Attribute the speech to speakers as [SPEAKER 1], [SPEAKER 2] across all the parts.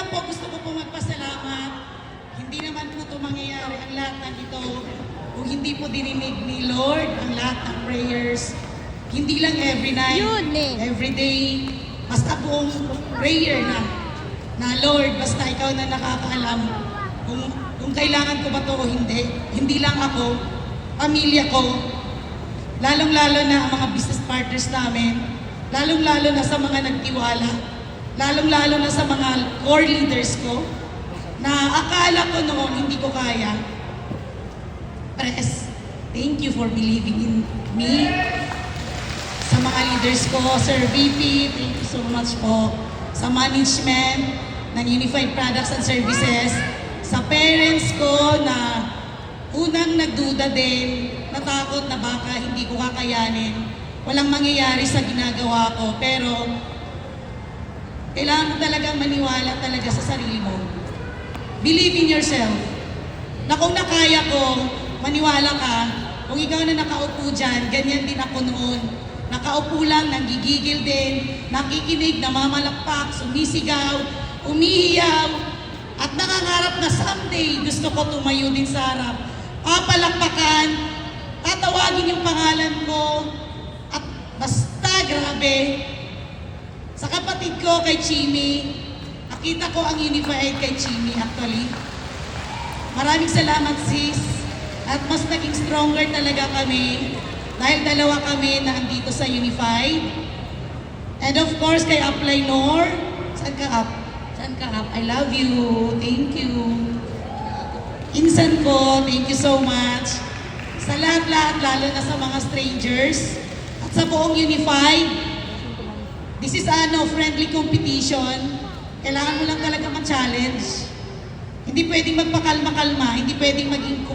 [SPEAKER 1] Una-una po, gusto ko po magpasalamat. Hindi naman po ito mangyayari ang lahat ng ito kung hindi po dininig ni Lord ang lahat ng prayers. Hindi lang every night, every day, basta po prayer na Lord, basta ikaw na nakakaalam kung kailangan ko ba ito o hindi. Hindi lang ako, pamilya ko, lalong-lalo na ang mga business partners namin, lalong-lalo na sa mga nagtiwala, lalong-lalo na sa mga core leaders ko, na akala ko noon hindi ko kaya. Press, thank you for believing in me. Sa mga leaders ko, Sir VP, thank you so much po. Sa management ng Unified Products and Services, sa parents ko na unang nagduda din, natakot na baka hindi ko kakayanin. Walang mangyayari sa ginagawa ko, pero kailangan mo talagang maniwala talaga sa sarili mo. Believe in yourself. Na kung nakaya ko, maniwala ka, kung ikaw na nakaupo dyan, ganyan din ako noon. Nakaupo lang, nanggigigil din, nakikinig, namamalakpak, sumisigaw, umihiyaw, at nangangarap na someday gusto ko tumayo din sa harap. Papalakpakan, tatawagin yung pangalan ko, at basta grabe. Sa kapatid ko kay Chimi, nakita ko ang Unified kay Chimi actually. Maraming salamat sis, at mas naging stronger talaga kami dahil dalawa kami na andito sa Unified. And of course kay Apply Nor, saan ka up? Saan ka up? I love you, thank you. Insan ko, thank you so much. Sa lahat-lahat, lalo na sa mga strangers at sa buong Unified. This is friendly competition. Kailangan mo lang talaga ma-challenge. Hindi pwedeng magpakalma-kalma, hindi pwedeng maging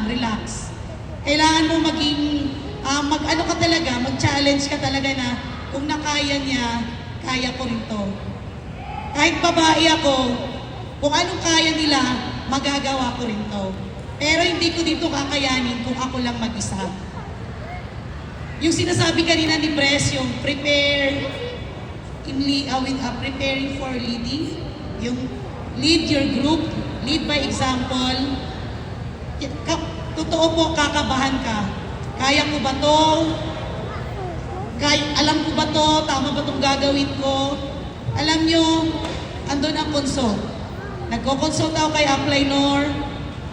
[SPEAKER 1] relax. Kailangan mo maging, mag-challenge ka talaga na kung nakaya niya, kaya ko rin to. Kahit babae ako, kung anong kaya nila, magagawa ko rin to. Pero hindi ko dito kakayanin kung ako lang mag-isa. Yung sinasabi kanina ni Pres, yung preparing for leading, yung lead your group, lead by example. Totoo po, kakabahan ka. Kaya ko ba to? Alam ko ba to? Tama ba itong gagawin ko? Alam nyo, andun ang consult. Nagko-consult ako kay Apply Nor.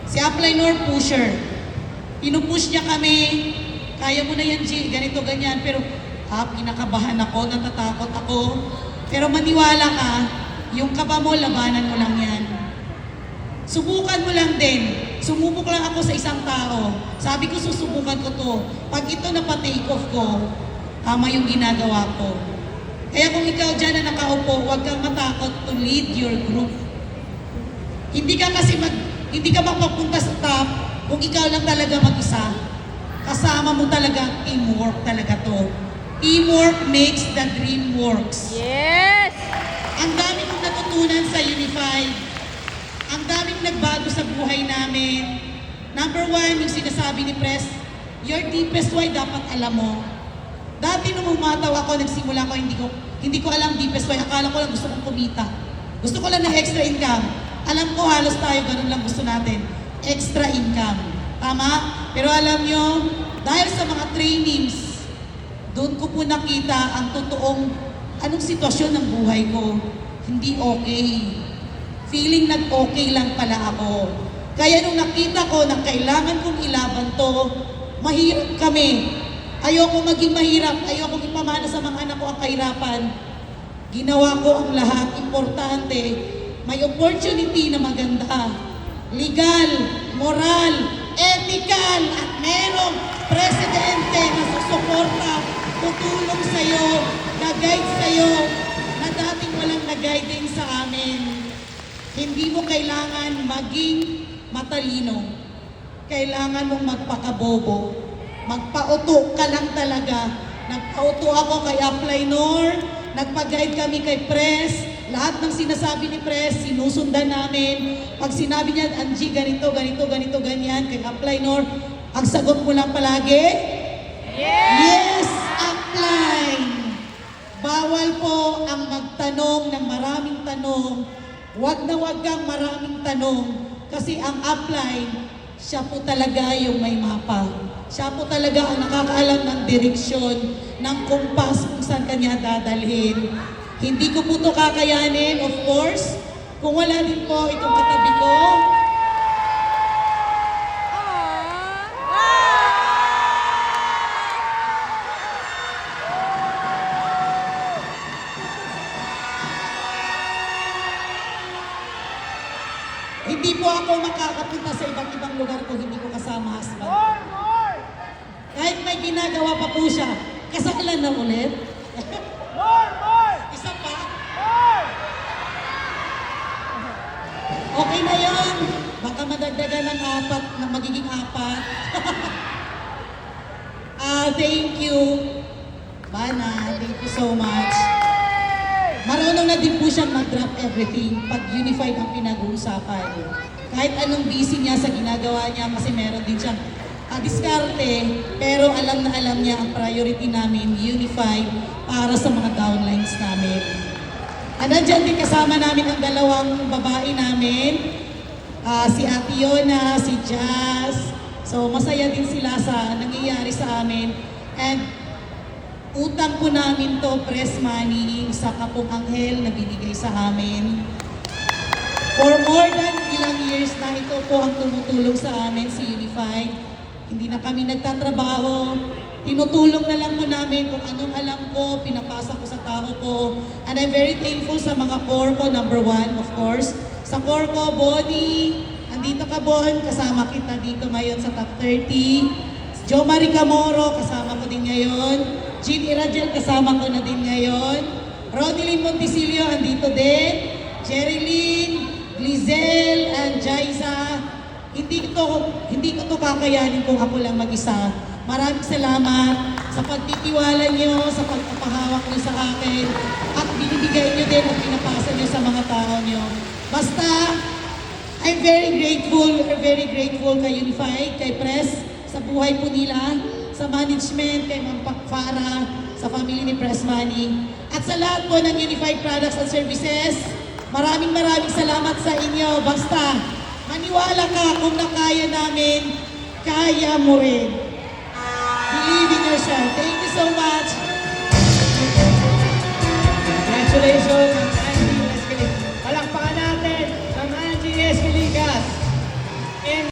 [SPEAKER 1] Si Apply Nor pusher. Pinupush niya kami. Kaya mo na yan, G. Ganito, ganyan. Pero, kinakabahan ako, natatakot ako. Pero maniwala ka, yung kaba mo, labanan mo lang yan. Subukan mo lang din. Sumubok lang ako sa isang tao. Sabi ko, susubukan ko to. Pag ito na-take off ko, tama yung ginagawa ko. Kaya kung ikaw dyan na nakaupo, huwag kang matakot to lead your group. Hindi ka mapapunta sa top kung ikaw lang talaga mag-isa. Kasama mo talaga, teamwork talaga to. Teamwork makes the dream works.
[SPEAKER 2] Yes!
[SPEAKER 1] Ang dami kong natutunan sa Unified. Ang daming nagbago sa buhay namin. Number one, yung sinasabi ni Pres, your deepest why dapat alam mo. Dati nung umataw ako, nagsimula ko, hindi ko alam deepest why. Akala ko lang gusto kong kumita. Gusto ko lang ng extra income. Alam ko halos tayo, ganun lang gusto natin. Extra income. Tama? Pero alam nyo, dahil sa mga trainings, doon ko po nakita ang totoong anong sitwasyon ng buhay ko. Hindi okay. Feeling nag-okay lang pala ako. Kaya nung nakita ko na kailangan kong ilaban to, mahirap kami. Ayoko maging mahirap, ayoko ipamana sa mga anak ko ang kahirapan. Ginawa ko ang lahat, importante. May opportunity na maganda. Legal, moral, ethical, at merong presidente na susuporta, tutulong sa'yo, na-guide sa'yo, na dating walang na-guiding sa amin. Hindi mo kailangan maging matalino. Kailangan mong magpakabobo. Magpauto ka lang talaga. Nagpauto ako kay Apply Nor, nagpag-guide kami kay Pres, lahat ng sinasabi ni Pres, sinusundan namin. Pag sinabi niya, Angie, ganito, ganyan, kay Apply Nor, ang sagot mo lang palagi, yes, apply! Bawal po ang magtanong ng maraming tanong wag na wag kang maraming tanong kasi ang upline, siya po talaga yung may mapa. Siya po talaga ang nakakaalam ng direksyon, ng kumpas kung saan kanya dadalhin. Hindi ko po ito kakayanin, of course, kung wala din po itong katabi ko. Hindi po ako makakapunta sa iba't ibang lugar kung hindi ko kasama husband. Kahit may ginagawa pa po siya, kasalan na ulit. Isa pa. Okay na yon. Baka madagdagan ng apat, na magiging apat. Thank you. Bana, thank you so much. Marunong na din po siyang mag-drop everything pag unified ang pinag-uusapan. Kahit anong busy niya sa ginagawa niya kasi meron din siyang diskarte, pero alam na alam niya ang priority namin, unified, para sa mga downlines namin. Nandiyan din kasama namin ang dalawang babae namin, si Ate Yona, si Jazz. So masaya din sila sa nangyayari sa amin. And utang po namin to, press money, sa Kapong Anghel na binigay sa amin. For more than ilang years na ito po ang tumutulong sa amin, si Unified. Hindi na kami nagtatrabaho. Tinutulong na lang po namin kung anong alam ko, pinapasa ko sa tao ko. And I'm very thankful sa mga core ko, number one, of course. Sa core ko, Bonnie, andito ka, Bon, kasama kita dito ngayon sa top 30. Jo Marie Camoro, kasama ko din ngayon. Jean Iradiel, kasama ko na din ngayon. Rodilyn Montisilio, andito din. Jerilyn, Glizel, and Jaiza. Hindi ko to kakayanin kung ako lang mag-isa. Maraming salamat sa pagtitiwala niyo, sa pagpapahawak niyo sa akin, at binibigay niyo din at pinapasa niyo sa mga tao niyo. Basta, I'm very grateful kay Unified, kay Press, sa buhay po nila, sa management, kay Ma'am Pakfara, sa family ni Press Money, at sa lahat po ng Unified Products and Services. Maraming salamat sa inyo. Basta, maniwala ka kung nakaya namin, kaya mo rin. Believe in yourself. Thank you so much.
[SPEAKER 2] Congratulations!